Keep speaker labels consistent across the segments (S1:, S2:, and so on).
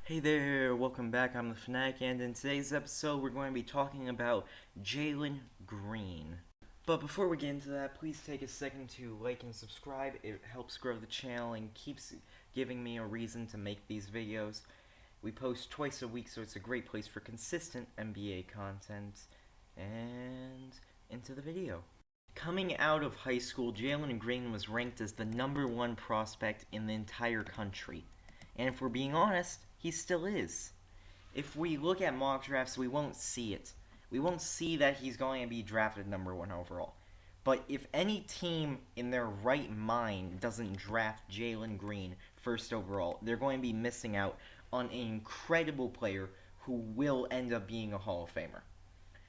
S1: Hey there, welcome back. I'm the Fanatic, and in today's episode, we're going to be talking about Jalen Green. But before we get into that, please take a second to like and subscribe. It helps grow the channel and keeps giving me a reason to make these videos. We post twice a week, so it's a great place for consistent NBA content. And into the video. Coming out of high school, Jalen Green was ranked as the #1 prospect in the entire country. And if we're being honest, he still is. If we look at mock drafts, we won't see it. We won't see that he's going to be drafted #1 overall. But if any team in their right mind doesn't draft Jalen Green first overall, they're going to be missing out on an incredible player who will end up being a Hall of Famer.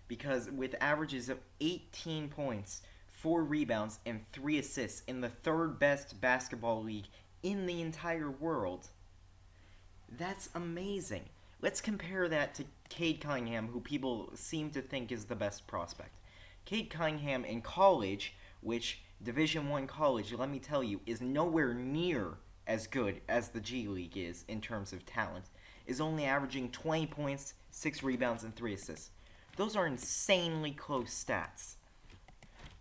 S1: Because with averages of 18 points, 4 rebounds, and 3 assists in the third best basketball league in the entire world, that's amazing. Let's compare that to Cade Cunningham, who people seem to think is the best prospect. Cade Cunningham in college, which Division I college, let me tell you, is nowhere near as good as the G League is in terms of talent, is only averaging 20 points, 6 rebounds, and 3 assists. Those are insanely close stats.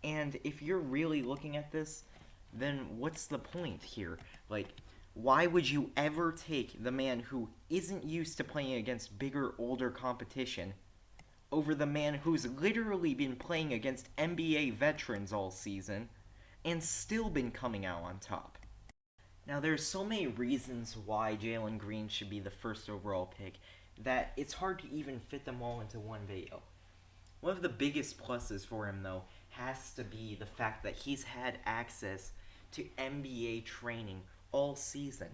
S1: And if you're really looking at this, then what's the point here? Like, why would you ever take the man who isn't used to playing against bigger, older competition over the man who's literally been playing against NBA veterans all season and still been coming out on top? Now, there's so many reasons why Jalen Green should be the first overall pick that it's hard to even fit them all into one video. One of the biggest pluses for him, though, has to be the fact that he's had access to NBA training all season.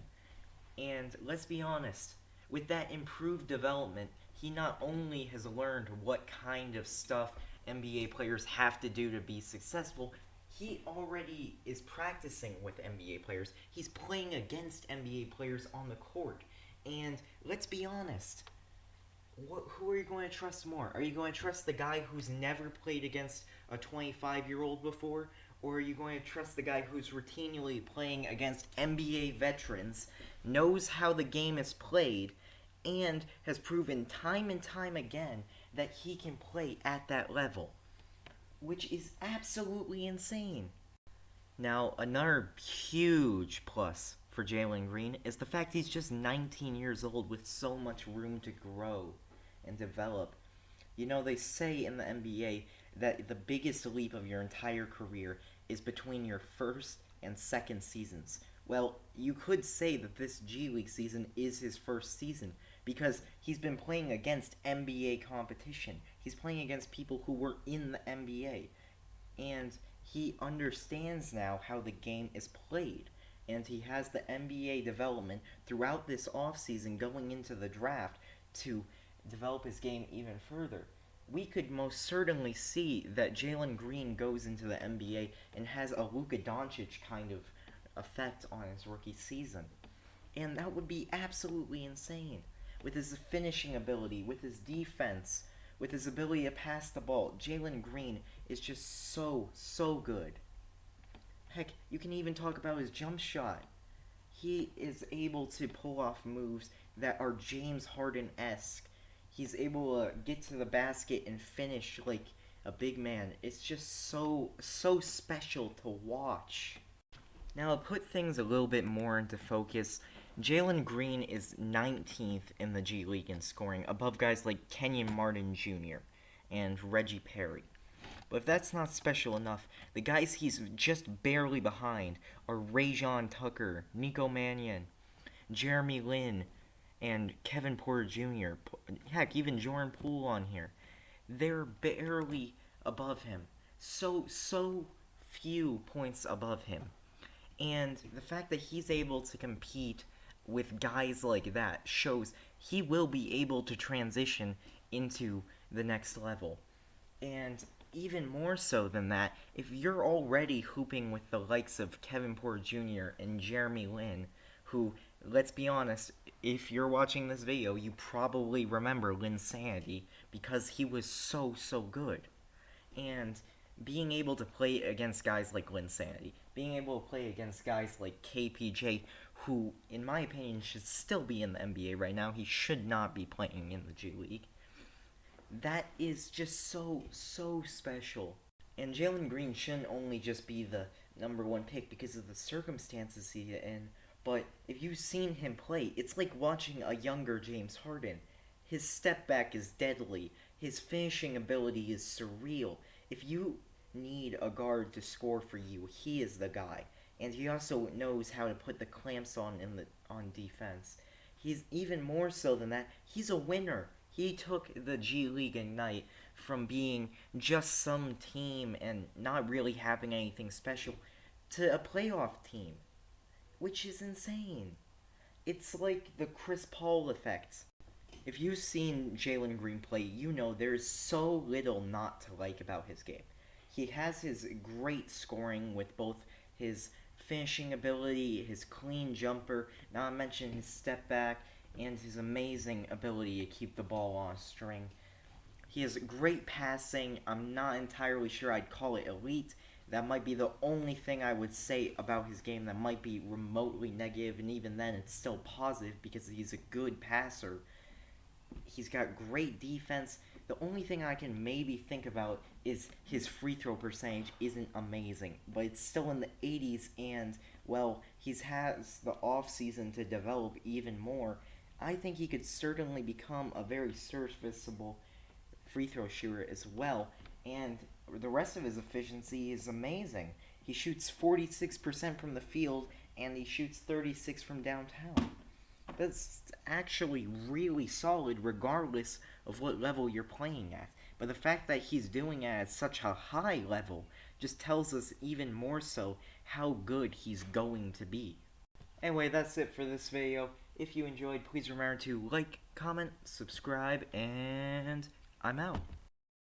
S1: And let's be honest, with that improved development, he not only has learned what kind of stuff NBA players have to do to be successful, he already is practicing with NBA players. He's playing against NBA players on the court. And let's be honest, who are you going to trust more? Are you going to trust the guy who's never played against a 25-year-old before? Or are you going to trust the guy who's routinely playing against NBA veterans, knows how the game is played, and has proven time and time again that he can play at that level? Which is absolutely insane. Now, another huge plus for Jalen Green is the fact he's just 19 years old with so much room to grow and develop. You know, they say in the NBA that the biggest leap of your entire career is between your first and second seasons. Well, you could say that this G League season is his first season because he's been playing against NBA competition. He's playing against people who were in the NBA. And he understands now how the game is played. And he has the NBA development throughout this offseason going into the draft to develop his game even further. We could most certainly see that Jalen Green goes into the NBA and has a Luka Doncic kind of effect on his rookie season. And that would be absolutely insane. With his finishing ability, with his defense, with his ability to pass the ball, Jalen Green is just so good. Heck, you can even talk about his jump shot. He is able to pull off moves that are James Harden-esque. He's able to get to the basket and finish like a big man. It's just so special to watch. Now, to put things a little bit more into focus, Jalen Green is 19th in the G League in scoring, above guys like Kenyon Martin Jr. and Reggie Perry. But if that's not special enough, the guys he's just barely behind are Rajon Tucker, Nico Mannion, Jeremy Lin, and Kevin Porter Jr. Heck, even Jordan Poole on here. They're barely above him. So few points above him. And the fact that he's able to compete with guys like that shows he will be able to transition into the next level. And even more so than that, if you're already hooping with the likes of Kevin Porter Jr. and Jeremy Lin, who, let's be honest, if you're watching this video, you probably remember Linsanity because he was so good. And being able to play against guys like Linsanity, being able to play against guys like KPJ, who, in my opinion, should still be in the NBA right now. He should not be playing in the G League. That is just so special. And Jalen Green shouldn't only just be the number one pick because of the circumstances he's in, but if you've seen him play, it's like watching a younger James Harden. His step back is deadly. His finishing ability is surreal. If you need a guard to score for you, he is the guy. And he also knows how to put the clamps on defense. He's even more so than that. He's a winner. He took the G League Ignite from being just some team and not really having anything special to a playoff team, which is insane. It's like the Chris Paul effect. If you've seen Jalen Green play, you know there's so little not to like about his game. He has his great scoring with both his finishing ability, his clean jumper, not to mention his step back, and his amazing ability to keep the ball on a string. He has great passing. I'm not entirely sure I'd call it elite. That might be the only thing I would say about his game that might be remotely negative, and even then it's still positive because he's a good passer. He's got great defense. The only thing I can maybe think about is his free throw percentage isn't amazing, but it's still in the 80s, and, well, he has the off season to develop even more. I think he could certainly become a very serviceable free throw shooter as well, and the rest of his efficiency is amazing. He shoots 46% from the field, and he shoots 36% from downtown. That's actually really solid regardless of what level you're playing at. But the fact that he's doing it at such a high level just tells us even more so how good he's going to be. Anyway, that's it for this video. If you enjoyed, please remember to like, comment, subscribe, and I'm out.